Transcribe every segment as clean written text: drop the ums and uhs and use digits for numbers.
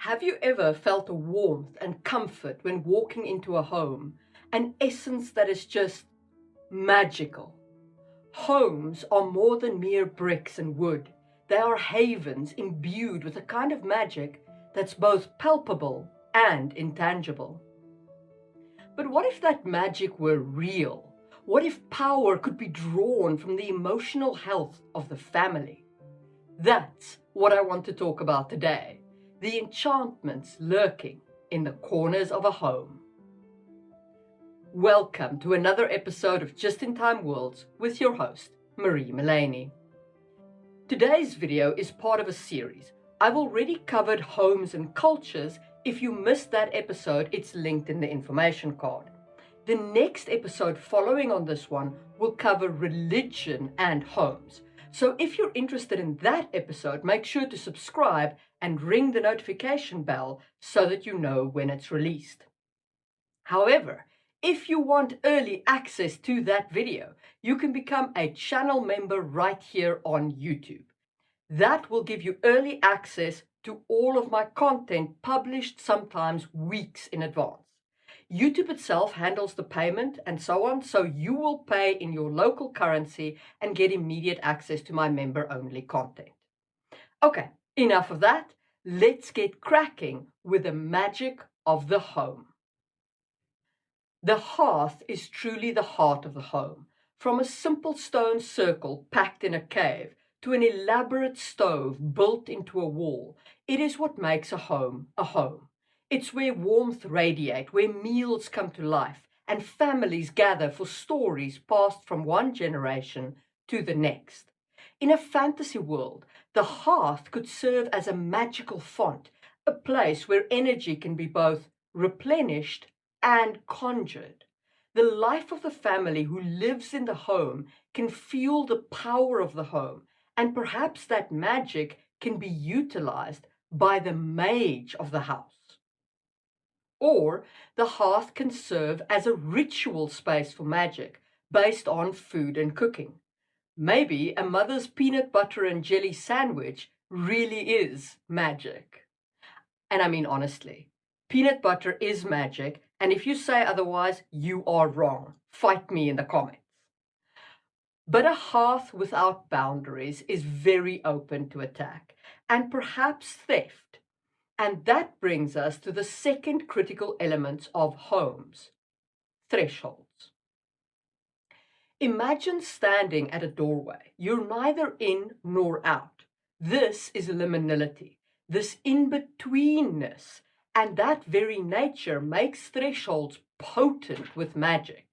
Have you ever felt a warmth and comfort when walking into a home? An essence that is just magical. Homes are more than mere bricks and wood. They are havens imbued with a kind of magic that's both palpable and intangible. But what if that magic were real? What if power could be drawn from the emotional health of the family? That's what I want to talk about today. The enchantments lurking in the corners of a home. Welcome to another episode of Just in Time Worlds with your host, Marie Mullaney. Today's video is part of a series. I've already covered homes and cultures. If you missed that episode, it's linked in the information card. The next episode following on this one will cover religion and homes. So if you're interested in that episode, make sure to subscribe and ring the notification bell so that you know when it's released. However, if you want early access to that video, you can become a channel member right here on YouTube. That will give you early access to all of my content published sometimes weeks in advance. YouTube itself handles the payment and so on, so you will pay in your local currency and get immediate access to my member-only content. Okay, enough of that. Let's get cracking with the magic of the home. The hearth is truly the heart of the home. From a simple stone circle packed in a cave to an elaborate stove built into a wall, it is what makes a home a home. It's where warmth radiates, where meals come to life, and families gather for stories passed from one generation to the next. In a fantasy world, the hearth could serve as a magical font, a place where energy can be both replenished and conjured. The life of the family who lives in the home can feel the power of the home, and perhaps that magic can be utilized by the mage of the house. Or the hearth can serve as a ritual space for magic based on food and cooking. Maybe a mother's peanut butter and jelly sandwich really is magic. And I mean, honestly, peanut butter is magic, and if you say otherwise, you are wrong. Fight me in the comments. But a hearth without boundaries is very open to attack, and perhaps theft. And that brings us to the second critical element of homes: thresholds. Imagine standing at a doorway. You're neither in nor out. This is liminality, this in-betweenness, and that very nature makes thresholds potent with magic.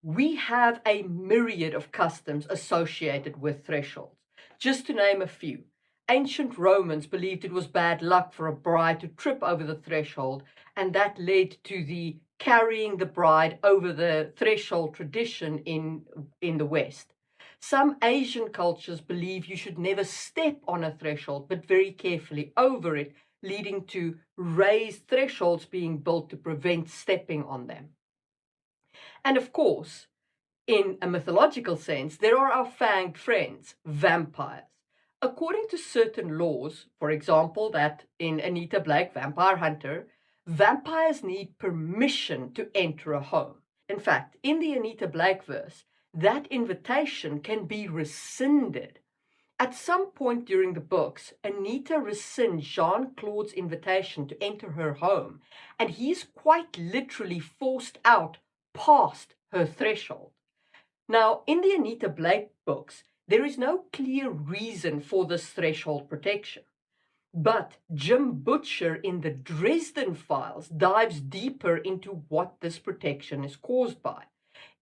We have a myriad of customs associated with thresholds. Just to name a few, ancient Romans believed it was bad luck for a bride to trip over the threshold, and that led to the carrying the bride over the threshold tradition in the West. Some Asian cultures believe you should never step on a threshold, but very carefully over it, leading to raised thresholds being built to prevent stepping on them. And of course, in a mythological sense, there are our fanged friends, vampires. According to certain laws, for example, that in Anita Blake, Vampire Hunter, vampires need permission to enter a home. In fact, in the Anita Blake verse, that invitation can be rescinded. At some point during the books, Anita rescinds Jean-Claude's invitation to enter her home, and he's quite literally forced out past her threshold. Now, in the Anita Blake books, there is no clear reason for this threshold protection. But Jim Butcher in the Dresden Files dives deeper into what this protection is caused by.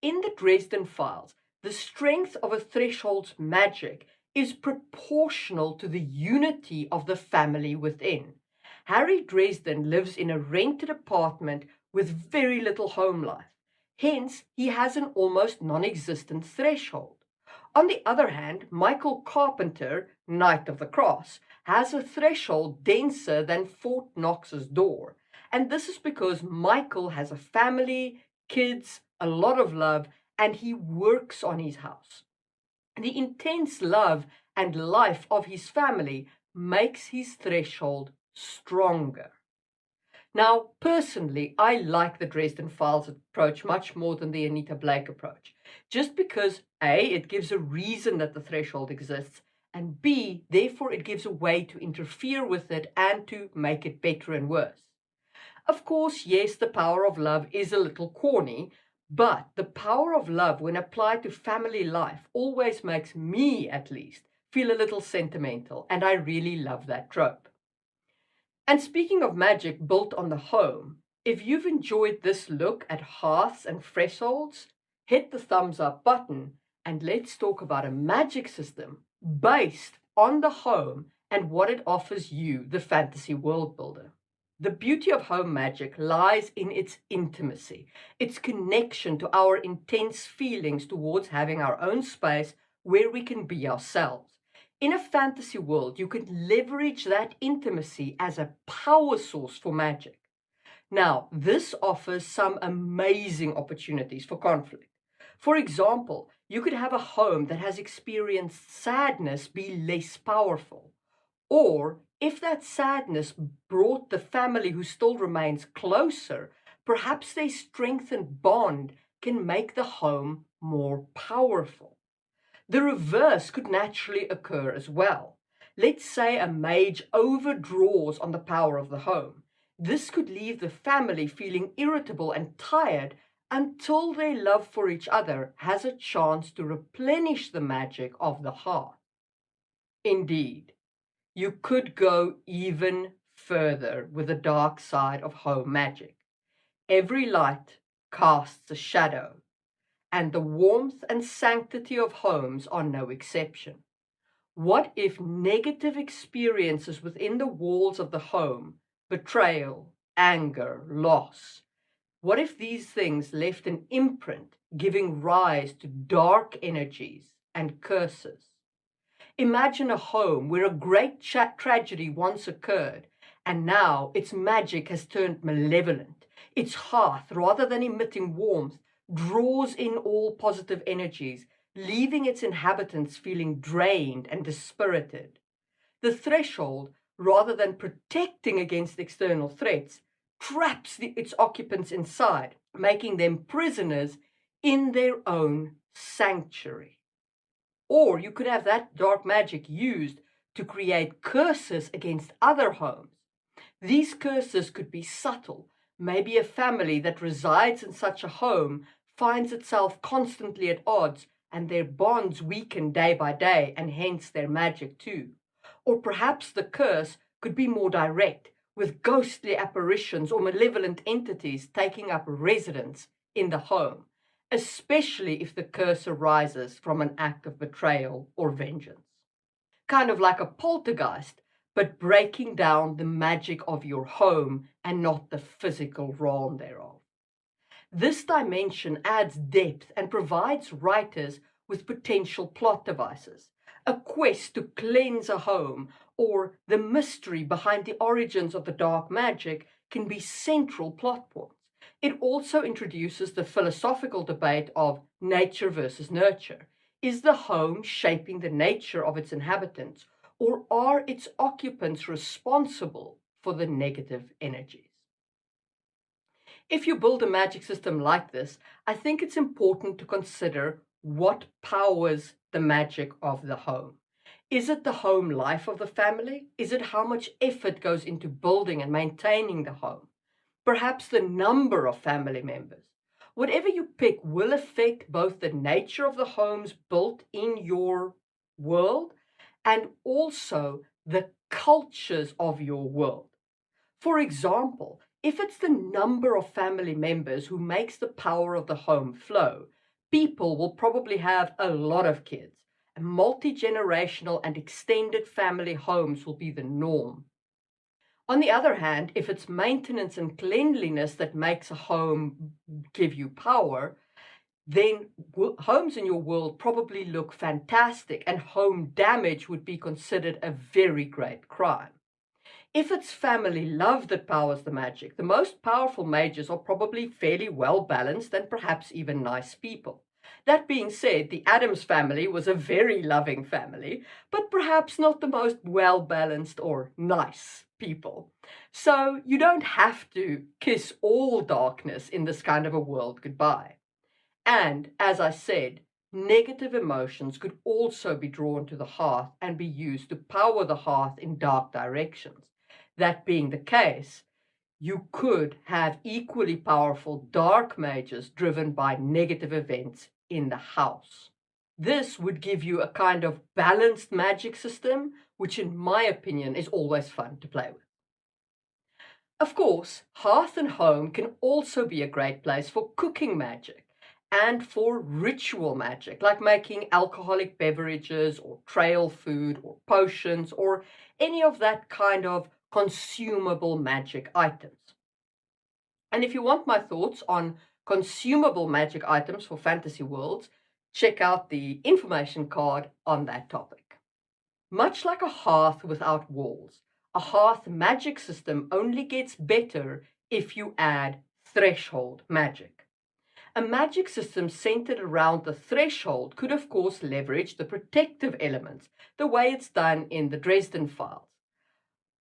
In the Dresden Files, the strength of a threshold's magic is proportional to the unity of the family within. Harry Dresden lives in a rented apartment with very little home life. Hence, he has an almost non-existent threshold. On the other hand, Michael Carpenter, Knight of the Cross, has a threshold denser than Fort Knox's door. And this is because Michael has a family, kids, a lot of love, and he works on his house. The intense love and life of his family makes his threshold stronger. Now, personally, I like the Dresden Files approach much more than the Anita Blake approach, just because A, it gives a reason that the threshold exists, and B, therefore it gives a way to interfere with it and to make it better and worse. Of course, yes, the power of love is a little corny, but the power of love, when applied to family life, always makes me, at least, feel a little sentimental, and I really love that trope. And speaking of magic built on the home, if you've enjoyed this look at Hearths and Thresholds, hit the thumbs up button and let's talk about a magic system based on the home and what it offers you, the fantasy world builder. The beauty of home magic lies in its intimacy, its connection to our intense feelings towards having our own space where we can be ourselves. In a fantasy world, you can leverage that intimacy as a power source for magic. Now, this offers some amazing opportunities for conflict. For example, you could have a home that has experienced sadness be less powerful. Or if that sadness brought the family who still remains closer, perhaps their strengthened bond can make the home more powerful. The reverse could naturally occur as well. Let's say a mage overdraws on the power of the home. This could leave the family feeling irritable and tired until their love for each other has a chance to replenish the magic of the hearth. Indeed, you could go even further with the dark side of home magic. Every light casts a shadow, and the warmth and sanctity of homes are no exception. What if negative experiences within the walls of the home, betrayal, anger, loss, what if these things left an imprint, giving rise to dark energies and curses? Imagine a home where a great tragedy once occurred, and now its magic has turned malevolent. Its hearth, rather than emitting warmth, draws in all positive energies, leaving its inhabitants feeling drained and dispirited. The threshold, rather than protecting against external threats, traps its occupants inside, making them prisoners in their own sanctuary. Or you could have that dark magic used to create curses against other homes. These curses could be subtle. Maybe a family that resides in such a home finds itself constantly at odds and their bonds weaken day by day and hence their magic too. Or perhaps the curse could be more direct, with ghostly apparitions or malevolent entities taking up residence in the home, especially if the curse arises from an act of betrayal or vengeance. Kind of like a poltergeist, but breaking down the magic of your home and not the physical realm thereof. This dimension adds depth and provides writers with potential plot devices. A quest to cleanse a home, or the mystery behind the origins of the dark magic, can be central plot points. It also introduces the philosophical debate of nature versus nurture. Is the home shaping the nature of its inhabitants, or are its occupants responsible for the negative energies? If you build a magic system like this, I think it's important to consider what powers the magic of the home. Is it the home life of the family? Is it how much effort goes into building and maintaining the home? Perhaps the number of family members. Whatever you pick will affect both the nature of the homes built in your world and also the cultures of your world. For example, if it's the number of family members who makes the power of the home flow, people will probably have a lot of kids, and multi-generational and extended family homes will be the norm. On the other hand, if it's maintenance and cleanliness that makes a home give you power, then homes in your world probably look fantastic, and home damage would be considered a very great crime. If it's family love that powers the magic, the most powerful mages are probably fairly well balanced and perhaps even nice people. That being said, the Addams family was a very loving family, but perhaps not the most well-balanced or nice people. So you don't have to kiss all darkness in this kind of a world goodbye. And as I said, negative emotions could also be drawn to the hearth and be used to power the hearth in dark directions. That being the case, you could have equally powerful dark mages driven by negative events in the house. This would give you a kind of balanced magic system, which in my opinion is always fun to play with. Of course, hearth and home can also be a great place for cooking magic and for ritual magic, like making alcoholic beverages or trail food or potions or any of that kind of consumable magic items. And if you want my thoughts on consumable magic items for fantasy worlds, check out the information card on that topic. Much like a hearth without walls, a hearth magic system only gets better if you add threshold magic. A magic system centered around the threshold could of course leverage the protective elements, the way it's done in the Dresden Files.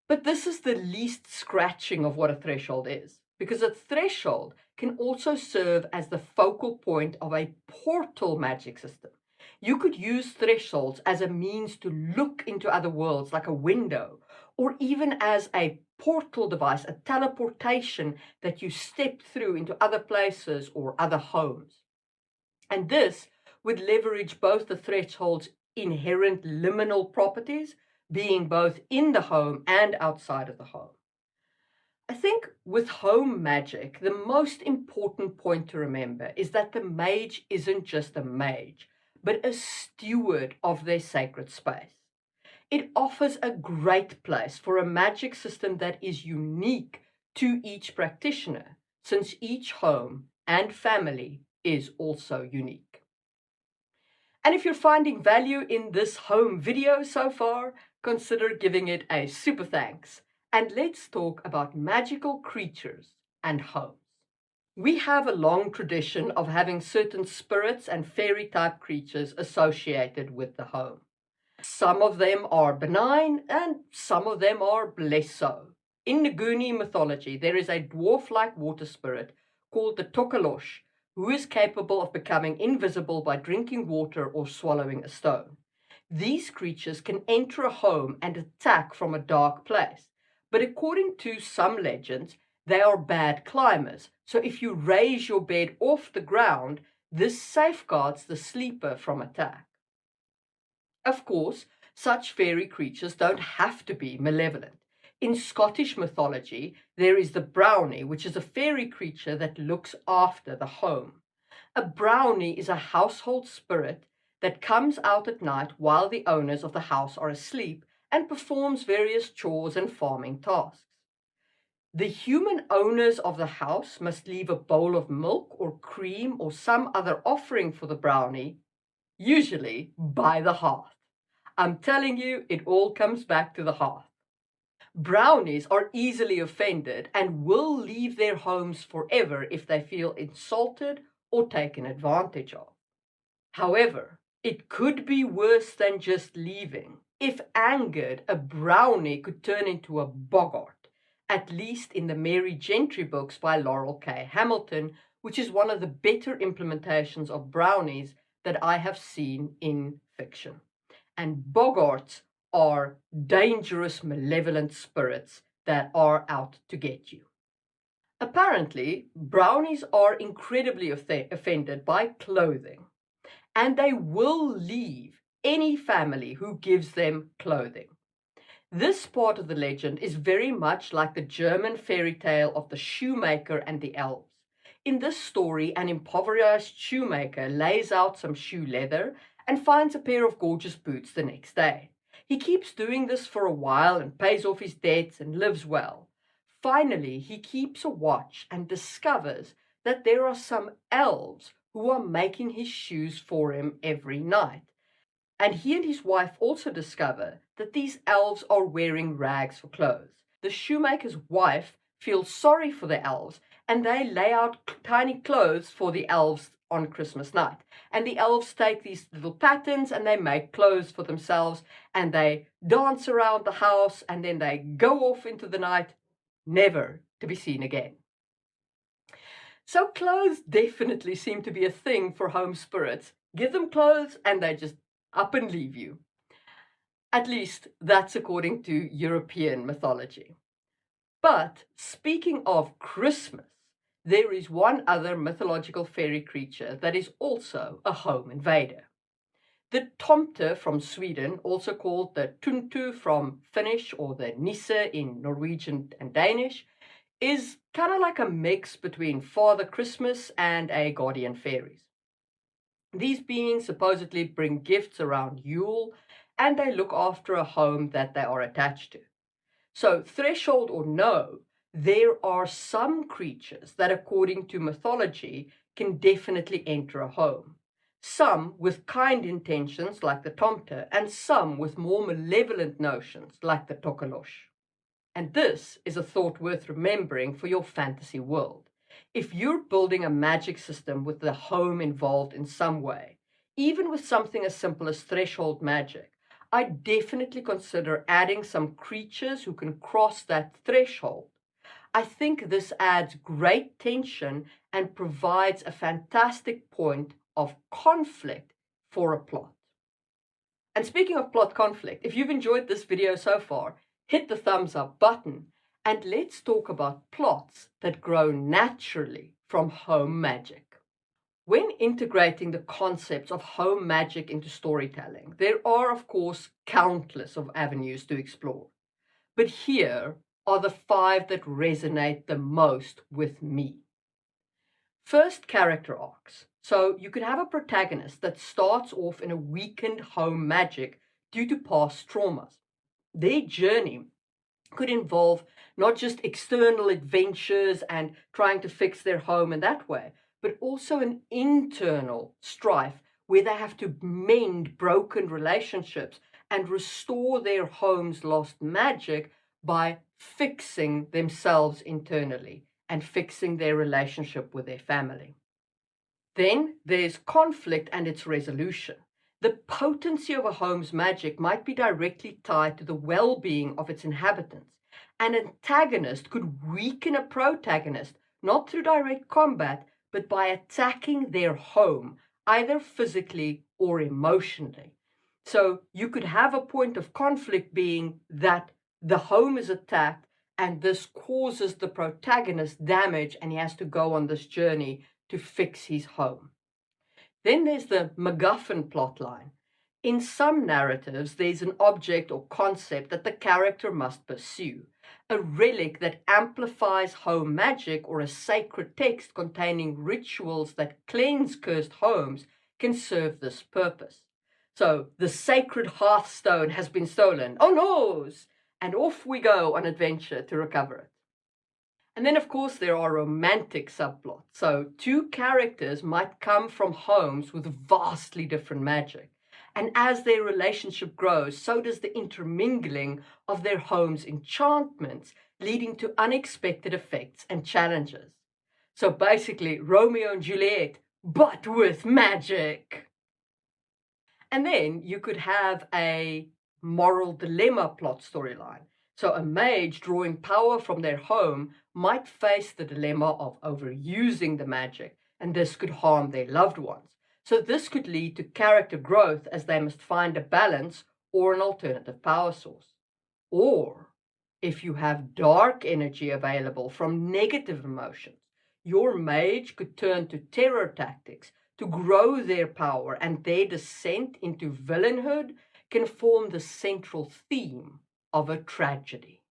But this is the least scratching of what a threshold is, because a threshold can also serve as the focal point of a portal magic system. You could use thresholds as a means to look into other worlds like a window, or even as a portal device, a teleportation that you step through into other places or other homes. And this would leverage both the threshold's inherent liminal properties, being both in the home and outside of the home. I think with home magic, the most important point to remember is that the mage isn't just a mage, but a steward of their sacred space. It offers a great place for a magic system that is unique to each practitioner, since each home and family is also unique. And if you're finding value in this home video so far, consider giving it a super thanks. And let's talk about magical creatures and homes. We have a long tradition of having certain spirits and fairy type creatures associated with the home. Some of them are benign and some of them are less so. In Nguni mythology, there is a dwarf-like water spirit called the Tokalosh, who is capable of becoming invisible by drinking water or swallowing a stone. These creatures can enter a home and attack from a dark place, but according to some legends, they are bad climbers, so if you raise your bed off the ground, this safeguards the sleeper from attack. Of course, such fairy creatures don't have to be malevolent. In Scottish mythology, there is the brownie, which is a fairy creature that looks after the home. A brownie is a household spirit that comes out at night while the owners of the house are asleep and performs various chores and farming tasks. The human owners of the house must leave a bowl of milk or cream or some other offering for the brownie, usually by the hearth. I'm telling you, it all comes back to the hearth. Brownies are easily offended and will leave their homes forever if they feel insulted or taken advantage of. However, it could be worse than just leaving. If angered, a brownie could turn into a boggart, at least in the Mary Gentry books by Laurel K. Hamilton, which is one of the better implementations of brownies that I have seen in fiction. And boggarts are dangerous, malevolent spirits that are out to get you. Apparently, brownies are incredibly offended by clothing, and they will leave any family who gives them clothing. This part of the legend is very much like the German fairy tale of the shoemaker and the elves. In this story, an impoverished shoemaker lays out some shoe leather and finds a pair of gorgeous boots the next day. He keeps doing this for a while and pays off his debts and lives well. Finally, he keeps a watch and discovers that there are some elves who are making his shoes for him every night. And he and his wife also discover that these elves are wearing rags for clothes. The shoemaker's wife feels sorry for the elves, and they lay out tiny clothes for the elves on Christmas night. And the elves take these little patterns and they make clothes for themselves and they dance around the house and then they go off into the night, never to be seen again. So clothes definitely seem to be a thing for home spirits. Give them clothes and they just up and leave you. At least that's according to European mythology. But speaking of Christmas, there is one other mythological fairy creature that is also a home invader. The tomte from Sweden, also called the tuntu from Finnish or the nisse in Norwegian and Danish, is kind of like a mix between Father Christmas and a guardian fairies. These beings supposedly bring gifts around Yule and they look after a home that they are attached to. So, threshold or no, there are some creatures that, according to mythology, can definitely enter a home. Some with kind intentions, like the tomte, and some with more malevolent notions, like the tokolosh. And this is a thought worth remembering for your fantasy world. If you're building a magic system with the home involved in some way, even with something as simple as threshold magic, I definitely consider adding some creatures who can cross that threshold. I think this adds great tension and provides a fantastic point of conflict for a plot. And speaking of plot conflict, if you've enjoyed this video so far, hit the thumbs up button and let's talk about plots that grow naturally from home magic. When integrating the concepts of home magic into storytelling, there are, of course, countless of avenues to explore. But here are the 5 that resonate the most with me. First, character arcs. So you could have a protagonist that starts off in a weakened home magic due to past traumas. Their journey could involve not just external adventures and trying to fix their home in that way, but also an internal strife where they have to mend broken relationships and restore their home's lost magic by fixing themselves internally and fixing their relationship with their family. Then there's conflict and its resolution. The potency of a home's magic might be directly tied to the well-being of its inhabitants. An antagonist could weaken a protagonist, not through direct combat, but by attacking their home, either physically or emotionally. So you could have a point of conflict being that the home is attacked and this causes the protagonist damage and he has to go on this journey to fix his home. Then there's the MacGuffin plotline. In some narratives, there's an object or concept that the character must pursue. A relic that amplifies home magic or a sacred text containing rituals that cleanse cursed homes can serve this purpose. So the sacred hearthstone has been stolen. Oh no! And off we go on adventure to recover it. And then, of course, there are romantic subplots. So 2 characters might come from homes with vastly different magic. And as their relationship grows, so does the intermingling of their home's enchantments, leading to unexpected effects and challenges. So basically, Romeo and Juliet, but with magic. And then you could have a moral dilemma plot storyline. So a mage drawing power from their home might face the dilemma of overusing the magic, and this could harm their loved ones. So this could lead to character growth as they must find a balance or an alternative power source. Or if you have dark energy available from negative emotions, your mage could turn to terror tactics to grow their power, and their descent into villainhood can form the central theme of a tragedy.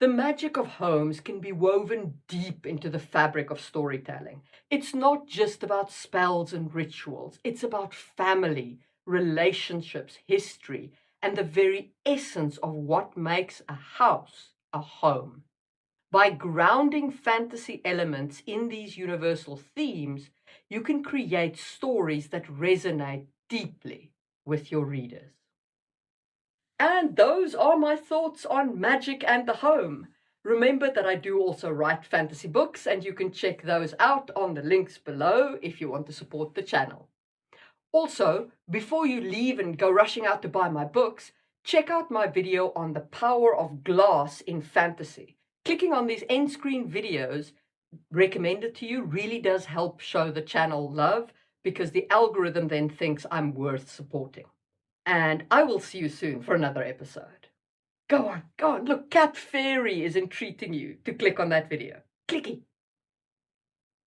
The magic of homes can be woven deep into the fabric of storytelling. It's not just about spells and rituals, it's about family, relationships, history, and the very essence of what makes a house a home. By grounding fantasy elements in these universal themes, you can create stories that resonate deeply with your readers. And those are my thoughts on magic and the home. Remember that I do also write fantasy books, and you can check those out on the links below if you want to support the channel. Also, before you leave and go rushing out to buy my books, check out my video on the power of glass in fantasy. Clicking on these end screen videos recommended to you really does help show the channel love, because the algorithm then thinks I'm worth supporting. And I will see you soon for another episode. Go on, look, Cat Fairy is entreating you to click on that video. Clicky.